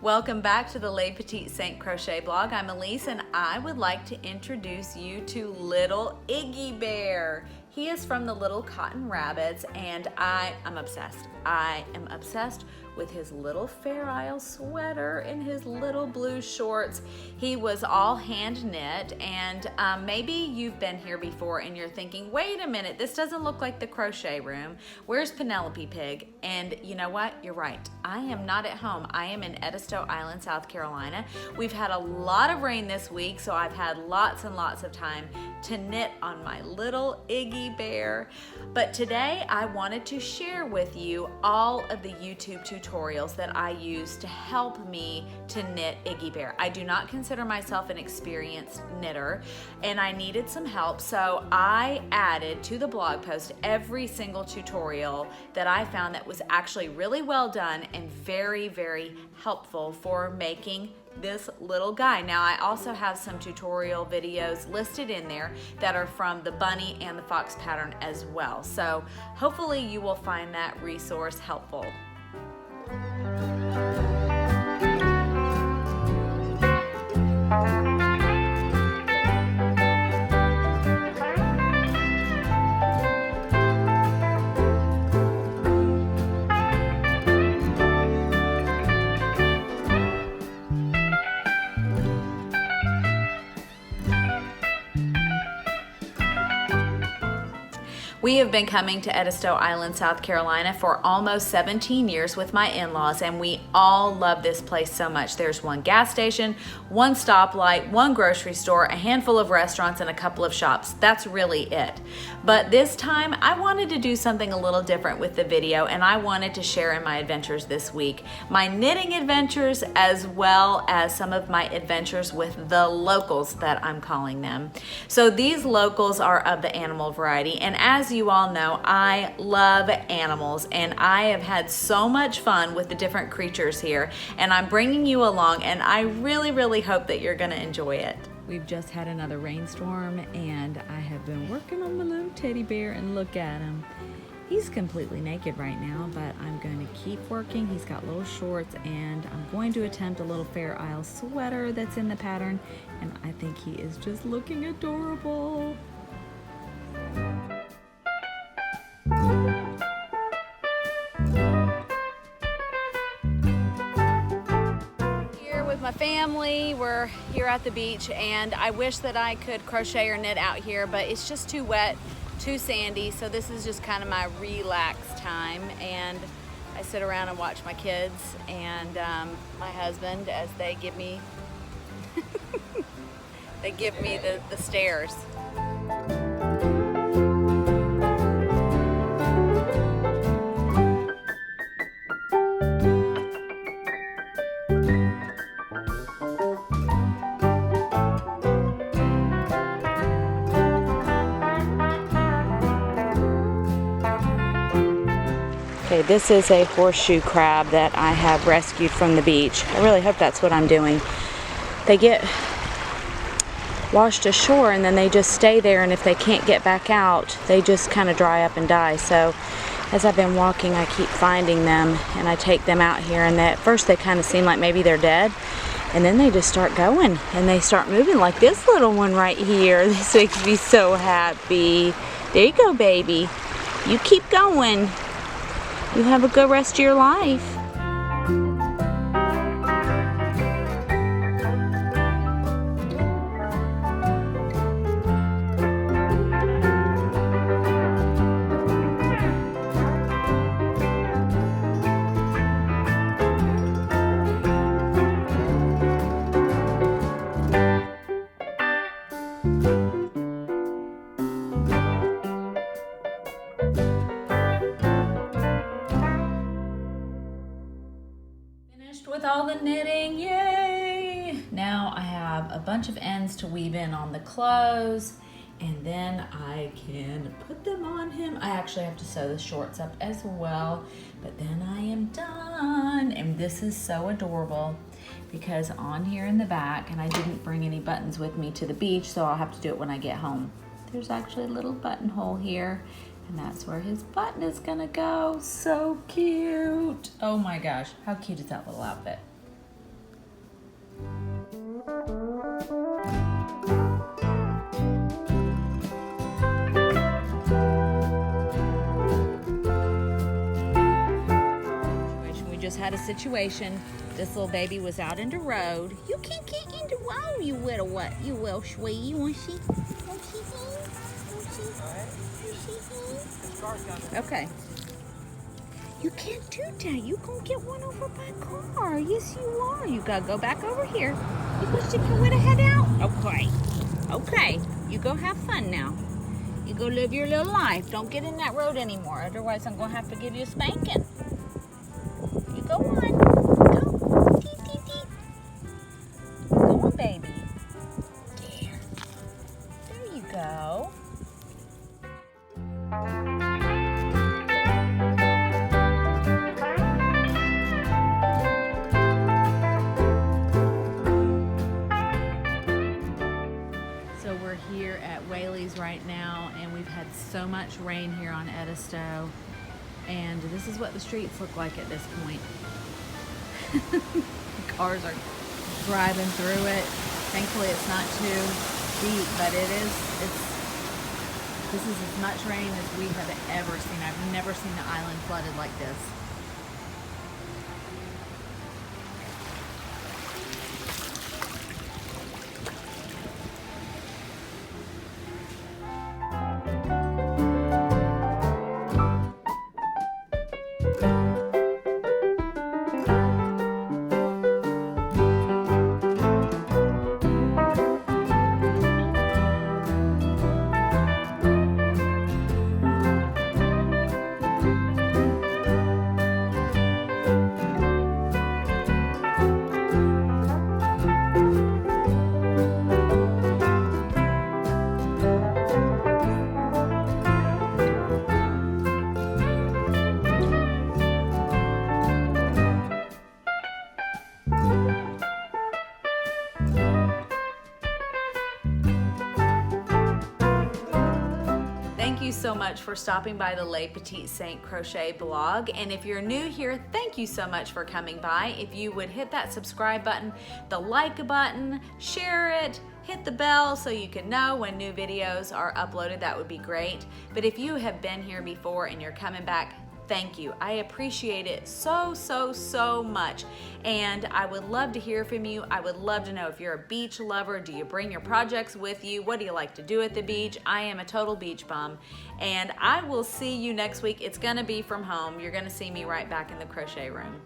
Welcome back to the Les Petites Saint Crochet blog. I'm Elise and I would like to introduce you to little Iggy Bear. He is from the Little Cotton Rabbits and I'm obsessed. I am obsessed with his little Fair Isle sweater and his little blue shorts. He was all hand knit, and maybe you've been here before and you're thinking, wait a minute, this doesn't look like the crochet room. Where's Penelope Pig? And you know what? You're right. I am not at home. I am in Edisto Island, South Carolina. We've had a lot of rain this week, so I've had lots and lots of time to knit on my little Iggy Bear. But today I wanted to share with you all of the YouTube tutorials that I use to help me to knit Iggy Bear. I do not consider myself an experienced knitter and I needed some help, so I added to the blog post every single tutorial that I found that was actually really well done and very, very helpful for making this little guy. Now I also have some tutorial videos listed in there that are from the bunny and the fox pattern as well. So hopefully you will find that resource helpful. We have been coming to Edisto Island, South Carolina for almost 17 years with my in-laws, and we all love this place so much. There's one gas station, one stoplight, one grocery store, a handful of restaurants, and a couple of shops. That's really it. But this time, I wanted to do something a little different with the video, and I wanted to share in my adventures this week. My knitting adventures, as well as some of my adventures with the locals that I'm calling them. So these locals are of the animal variety, and as you all know, I love animals and I have had so much fun with the different creatures here, and I'm bringing you along, and I really hope that you're gonna enjoy it. We've just had another rainstorm and I have been working on my little teddy bear, and look at him. He's completely naked right now, but I'm going to keep working. He's got little shorts and I'm going to attempt a little Fair Isle sweater that's in the pattern, and I think he is just looking adorable. Here with my family, we're here at the beach, and I wish that I could crochet or knit out here, but it's just too wet, too sandy, so this is just kind of my relax time, and I sit around and watch my kids and my husband as they give me the stares. Okay, this is a horseshoe crab that I have rescued from the beach. I really hope that's what I'm doing. They get washed ashore and then they just stay there, and if they can't get back out, they just kind of dry up and die. So as I've been walking, I keep finding them and I take them out here, and at first they kind of seem like maybe they're dead, and then they just start going and they start moving, like this little one right here. This makes me so happy. There you go, baby. You keep going. You have a good rest of your life. With all the knitting, yay! Now I have a bunch of ends to weave in on the clothes, and then I can put them on him. I actually have to sew the shorts up as well, but then I am done. And this is so adorable because on here in the back, and I didn't bring any buttons with me to the beach, so I'll have to do it when I get home. There's actually a little buttonhole here, and that's where his button is gonna go. So cute. Oh my gosh, how cute is that little outfit? just had a situation. This little baby was out in the road. You can't get in the road, you little what? You little sweet. You want to see? Okay. You can't do that. You gonna get one over by a car. Yes, you are. You gotta go back over here. You gonna stick your little head out? Okay. Okay. You go have fun now. You go live your little life. Don't get in that road anymore. Otherwise, I'm gonna have to give you a spanking. You go on. Go. Dee, dee, dee. Go on, baby. There. There you go. So we're here at Whaley's right now, and we've had so much rain here on Edisto, and this is what the streets look like at this point. Cars are driving through it. Thankfully it's not too deep, but this is as much rain as we have ever seen. I've never seen the island flooded like this. Thank you so much for stopping by the Les Petites Saints Crochet blog. And if you're new here, thank you so much for coming by. If you would hit that subscribe button, the like button, share it, hit the bell so you can know when new videos are uploaded, that would be great. But if you have been here before and you're coming back, thank you. I appreciate it so, so, so much. And I would love to hear from you. I would love to know if you're a beach lover. Do you bring your projects with you? What do you like to do at the beach? I am a total beach bum. And I will see you next week. It's gonna be from home. You're gonna see me right back in the crochet room.